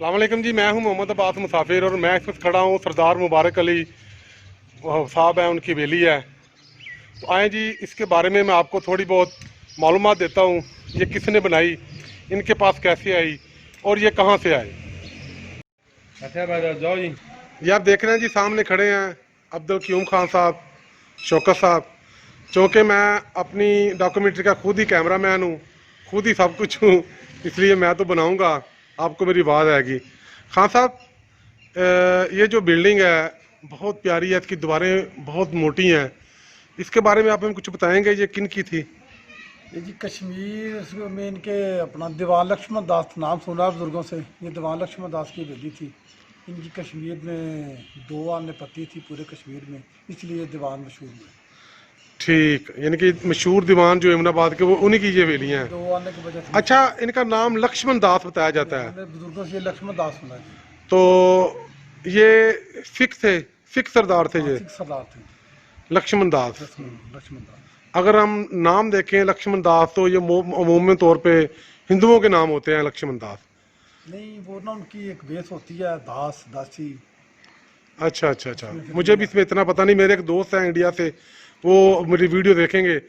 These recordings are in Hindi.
अस्सलाम वालेकुम जी। मैं हूं मोहम्मद अब्बास मुसाफिर और मैं इस वक्त खड़ा हूं सरदार मुबारक अली साहब हैं, उनकी हवेली है। तो आए जी, इसके बारे में मैं आपको थोड़ी बहुत मालूमात देता हूं। ये किसने बनाई, इनके पास कैसे आई और ये कहां से आए। अच्छा भाई जाओ जी। ये आप देख रहे हैं जी, सामने खड़े हैं अब्दुल क्यूम खान साहब, शौकत साहब। चूँकि मैं अपनी डॉक्यूमेंट्री का खुद ही कैमरा मैन हूँ, खुद ही सब कुछ हूँ, इसलिए मैं तो बनाऊँगा, आपको मेरी आवाज़ आएगी। खान साहब, ये जो बिल्डिंग है बहुत प्यारी है, इसकी दीवारें बहुत मोटी हैं। इसके बारे में आप हमें कुछ बताएंगे, ये किन की थी। ये जी कश्मीर में इनके अपना दीवान लक्ष्मण दास नाम सुना है बुजुर्गों से। ये दीवान लक्ष्मण दास की हवेली थी। इनकी कश्मीर में दो आने पत्ती थी पूरे कश्मीर में, इसलिए ये दीवान मशहूर हुए। ठीक, यानी कि मशहूर दीवान जो यमुनाबाद के, वो उन्हीं की ये हवेलियाँ हैं। दो आने की वजह से अच्छा, इनका नाम लक्ष्मण दास बताया जाता है। हमने बुजुर्गों से ये लक्ष्मण दास सुना है जी। तो ये सिख थे, सिख सरदार थे हाँ, ये सिख सरदार थे। लक्ष्मण दास। लक्ष्मण दास। अगर हम नाम देखें लक्ष्मण दास, तो ये अमूमन तौर पे हिंदुओं के नाम होते हैं लक्ष्मण दास। नहीं, वो ना उनकी एक बेस होती है, दास दासी। अच्छा अच्छा अच्छा, उसमें फिर मुझे भी इसमें इतना पता नहीं। मेरे एक दोस्त हैं इंडिया से, वो मेरी वीडियो देखेंगे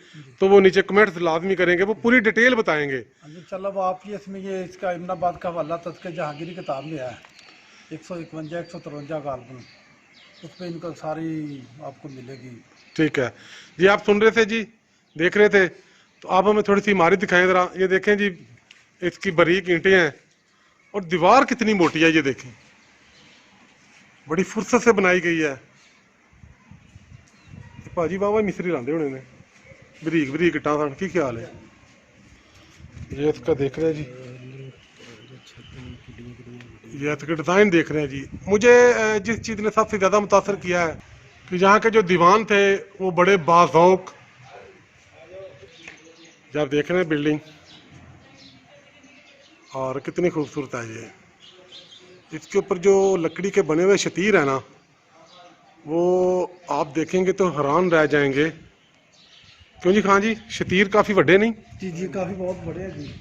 तो वो नीचे कमेंट्स लाजमी करेंगे, वो पूरी डिटेल बताएंगे। हाँ जी, चलो अब आप ये इसमें ये इसका इमनाबाद का हवाला तस्के जहांगीरी किताब में है, 151 153 का एल्बम, उसमें इनका सारी आपको मिलेगी। ठीक है जी, आप सुन रहे थे जी, देख रहे थे, तो आप हमें थोड़ी सी इमारत दिखाएं ज़रा। ये देखें जी, इसकी बारीक ईंटें हैं और दीवार कितनी मोटी है, ये देखें, बड़ी फुर्सत से बनाई गई है। भाजी वाह वाह मिस्त्री लाते होने ने, बरीक बरीक इट्टां सन, की ख्याल है। ये इसका देख रहे हैं जी, ये इसका डिज़ाइन देख रहे हैं जी। मुझे जिस चीज़ ने सबसे ज़्यादा मुतासर किया है कि यहाँ के जो दीवान थे वो बड़े बाज़ौक। जब आप देख रहे हैं बिल्डिंग, और कितनी खूबसूरत है ये। इसके ऊपर जो लकड़ी के बने हुए शतीर है ना, वो आप देखेंगे तो हैरान रह जाएंगे। क्यों जी खान जी, शतीर काफ़ी बड़े नहीं? जी जी, काफ़ी बहुत बड़े हैं जी।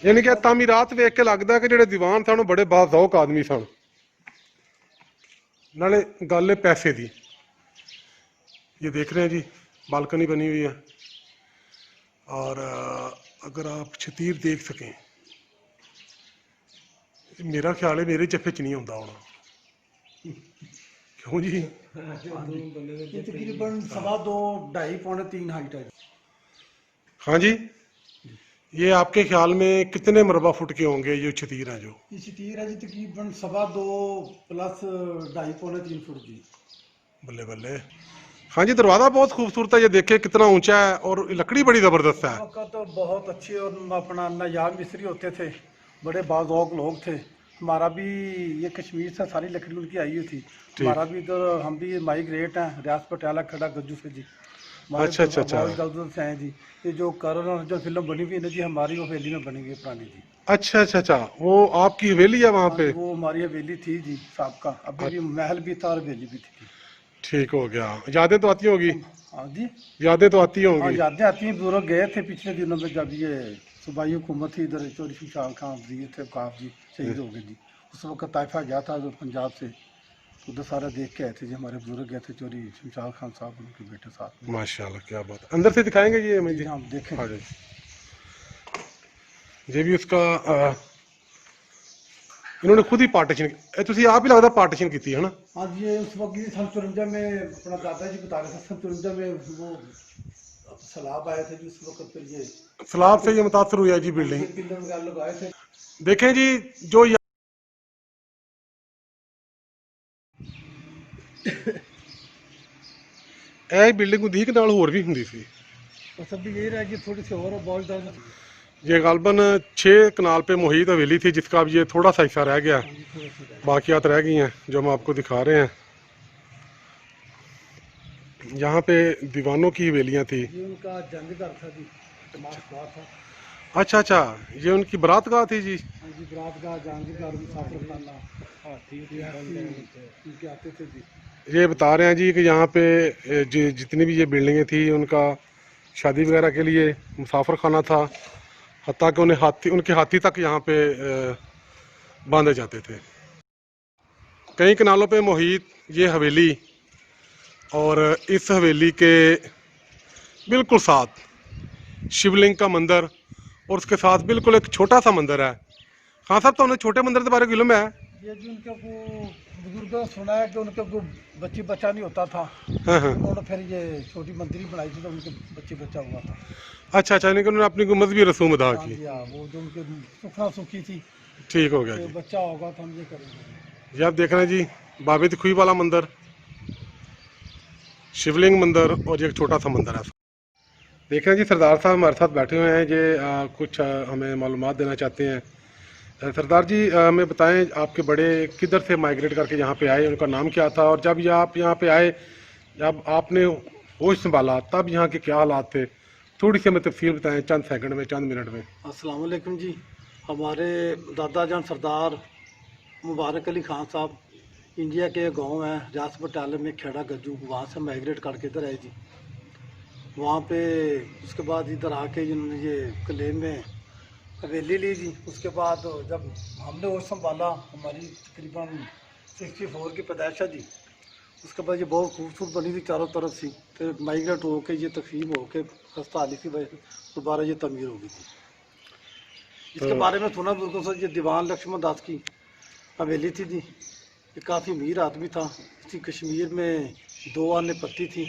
यानी कि तामीरात वेख के लगता है कि जो दीवान सन बड़े बाज़ौक आदमी सन। नाले गल है पैसे की। ये देख रहे हैं जी, बालकनी बनी हुई है, और अगर आप शतीर देख सकें, मेरा ख्याल है मेरे चफे च नहीं आता होना। क्यों जी? ये तकरीबन 2.25 2.5 पौने 3 हाइट है। हाँ जी, ये आपके ख्याल में कितने मरबा फुट के होंगे ये शतीर हैं जो? ये शतीर है जी तकरीबन 2.25 प्लस 2.5 पौने 3 फुट जी। बल्ले बल्ले। हाँ जी, दरवाज़ा बहुत खूबसूरत है, ये देखे कितना ऊंचा है, और लकड़ी बड़ी ज़बरदस्त है। उस वक्त तो बहुत अच्छे और अपना नायाब मिस्त्री होते थे, बड़े बाज़ौक लोग थे। हमारा भी ये कश्मीर से सारी लकड़ी उनकी आई हुई थी। ठीक। हमारा भी इधर हम भी माइग्रेट हैं, रियासत पटियाला खड़ा गज्जू से जी। हमारे अच्छा अच्छा अच्छा गजल से आए जी। ये जो करण अर्जुन फिल्म बनी हुई है ना जी, हमारी वो हवेली में बनी हुई है पुरानी जी। अच्छा अच्छा अच्छा, वो आपकी हवेली है वहाँ हाँ पे? जी, वो हमारी हवेली थी जी साहब का। अभी भी महल भी था और हवेली भी थी। ठीक हो गया। यादें तो आती होगी? हाँ जी। यादें तो आती हाँ, होंगी। यादें आती हैं, बुजुर्ग गए थे पिछले दिनों में जब ये सूबाई हुकूमत थी इधर, चौधरी शमशाद खान जी थे, काफ जी शहीद हो गए जी। उस वक्त ताइफा गया था जो पंजाब से, उधर सारा देख के आए थे जी। हमारे बुजुर्ग गए थे, चौधरी शमशाद खान साहब उनके बेटे साथ में। माशाल्लाह, क्या बात है। अंदर से दिखाएंगे ये हमें जी जी? जी, हम देखें हाँ जी। जी, ये भी उसका इन्होंने खुद ही पार्टीशन, तुसी आप ही लगता पार्टीशन की थी है ना? हाँ जी, ये उस वक्त 54 में अपना दादाजी बता रहे थे, 54 में वो सैलाब आए थे जी उस वक्त। फिर ये सलाब से ये मुतासर हुआ है जी बिल्डिंग। ये पिलर वगैरह लगाए थे। देखें जी, जो ਇਹ ਬਿਲਡਿੰਗ ਉਦੀਕ ਨਾਲ ਹੋਰ ਵੀ ਹੁੰਦੀ ਸੀ। तो सब भी यही रह गई, थोड़ी सी और बहुत ज़्यादा। ये गालबन 6 कनाल पे मुहित हवेली थी, जिसका अब ये थोड़ा सा हिस्सा रह गया, बाकियात रह गई हैं जो हम आपको दिखा रहे हैं। यहाँ पे दीवानों की हवेलियाँ थी। ये उनका जंगघर था जी, मासबाग था। अच्छा अच्छा, ये उनकी बारात गाह थी जी। हाँ जी, बरात का जहांगीर मुसाफिर खाना उनके आते थे जी। ये बता रहे हैं जी कि यहाँ पे जितनी भी ये बिल्डिंगें थी, उनका शादी वगैरह के लिए मुसाफिर खाना था। हत्ता कि उन्हें हाथी, उनके हाथी तक यहाँ पे बांधे जाते थे। कई कनालों पे मुहित ये हवेली, और इस हवेली के बिल्कुल साथ शिवलिंग का मंदिर, और उसके साथ बिल्कुल एक छोटा सा मंदिर है। हाँ साहब, तो उन्हें छोटे मंदिर के बारे में मालूम है? ये जो उनके को बुजुर्गों ने सुना है कि उनके को बच्चे बच्चा नहीं होता था, हाँ हाँ। उन्होंने फिर ये छोटी मंदिर बनाई थी तो उनके बच्चे बच्चा हुआ था। अच्छा अच्छा, यानी कि उन्होंने अपनी मजहबी रसूम अदा हाँ की। जी, हाँ, वो जो उनके सुखना सुखी थी ठीक हो गया कि जी। बच्चा होगा तो हम ये करेंगे। ये आप देख रहे हैं जी, बाबे दी खुई वाला मंदिर, शिवलिंग मंदिर, और ये एक छोटा सा मंदिर है। देख रहे हैं जी, सरदार साहब हमारे साथ बैठे हुए हैं। ये कुछ हमें मालूमात देना चाहते हैं। सरदार जी, हमें बताएं, आपके बड़े किधर से माइग्रेट करके यहाँ पे आए, उनका नाम क्या था, और जब ये आप यहाँ पे आए, जब आपने होश संभाला, तब यहाँ के क्या हालात थे? थोड़ी सी हमें तफसील बताएं, चंद सेकंड में, चंद मिनट में। अस्सलाम वालेकुम जी। हमारे दादा जान सरदार मुबारक अली खान साहब इंडिया के गांव है रियासत बटाले में खेड़ा गज्जू, वहाँ से माइग्रेट करके इधर आए जी। वहाँ पे उसके बाद इधर आके जिन्होंने ये क्लेम में हवेली ली जी। उसके बाद जब हमने वो संभाला, हमारी तकरीबन 64 की पैदाइश है जी। उसके बाद ये बहुत खूबसूरत बनी थी चारों तरफ से, फिर माइग्रेट होके ये तकसीम होके खस्ता हाली की वजह से दोबारा ये तमीर हो गई थी। इसके बारे में सुना बुजुर्गों से, ये दीवान लक्ष्मण दास की हवेली थी जी। ये काफ़ी अमीर आदमी था। इसकी कश्मीर में 2 आने पत्ती थी।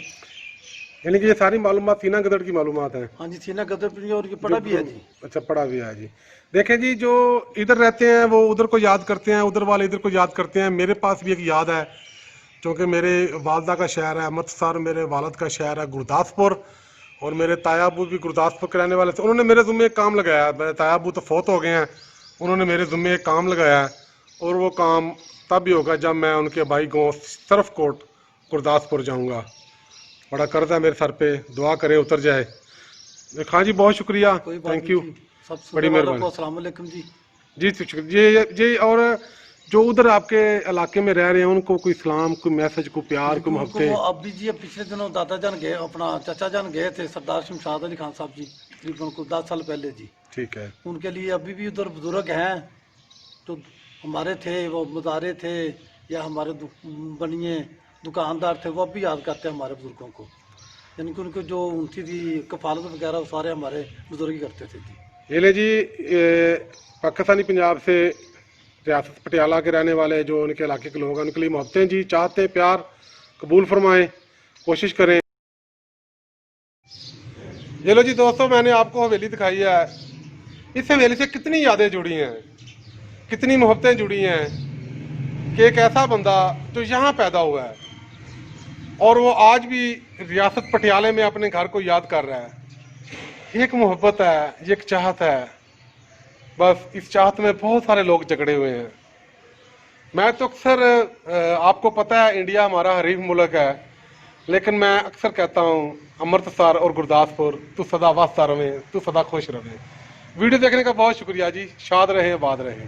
यानी कि ये सारी मालूमात सीना गदड़ की मालूमात है? हाँ जी, सीना गदर भी, और ये पढ़ा भी है जी। अच्छा, पढ़ा भी है जी। देखें जी, जो इधर रहते हैं वो उधर को याद करते हैं, उधर वाले इधर को याद करते हैं। मेरे पास भी एक याद है, क्योंकि मेरे वालदा का शहर है अमृतसर, मेरे वालद का शहर है गुरदासपुर, और मेरे ताया अबू भी गुरदासपुर के रहने वाले थे। उन्होंने मेरे ज़ुम्मे एक काम लगाया है। मेरे ताया अबू तो फौत हो गए हैं, उन्होंने मेरे ज़ुम्मे एक काम लगाया है, और वो काम तब भी होगा जब मैं उनके भाई गाँव सरफकोट गुरदासपुर जाऊँगा। बड़ा कर्ज है मेरे सर पे, दुआ करें उतर जाए। हाँ जी, बहुत शुक्रिया, कोई बात थैंक यू, नहीं जी। सब बड़ी मेहरबानी अस्सलाम वालेकुम जी। जी। जी, और जो उधर आपके इलाके में रह रहे हैं, उनको कोई सलाम, कोई मैसेज, कोई प्यार, कोई उनको मोहब्बतें? अब भी जी, पिछले दिनों दादा जान गए, अपना चाचा जान गए थे सरदार शमशाद अली खान साहब जी, तकरीबन कुछ 10 साल पहले जी। ठीक है। उनके लिए अभी भी उधर बुजुर्ग हैं तो हमारे थे, वो मुदारे थे या हमारे बनिए दुकानदार थे, वो अब भी याद करते हैं हमारे बुजुर्गों को। यानी कि उनको जो उनकी थी कफालत वगैरह, वो सारे हमारे बुजुर्ग ही करते थे जी। ये ले जी, पाकिस्तानी पंजाब से रियासत पटियाला के रहने वाले जो उनके इलाके के लोग हैं, उनके लिए मोहब्बतें जी, चाहते प्यार कबूल फरमाएं, कोशिश करें। ये लो जी दोस्तों, मैंने आपको हवेली दिखाई है। इस हवेली से कितनी यादें जुड़ी हैं, कितनी मोहब्बतें जुड़ी हैं, कि एक ऐसा बंदा जो यहाँ पैदा हुआ है और वो आज भी रियासत पटियाले में अपने घर को याद कर रहा है। एक मोहब्बत है, ये एक चाहत है। बस इस चाहत में बहुत सारे लोग जकड़े हुए हैं। मैं तो अक्सर, आपको पता है इंडिया हमारा हरीफ मुल्क है, लेकिन मैं अक्सर कहता हूँ अमृतसर और गुरदासपुर, तू सदा वास्ता रहे, तू सदा खुश रहे। वीडियो देखने का बहुत शुक्रिया जी। शाद रहे, आबाद रहे।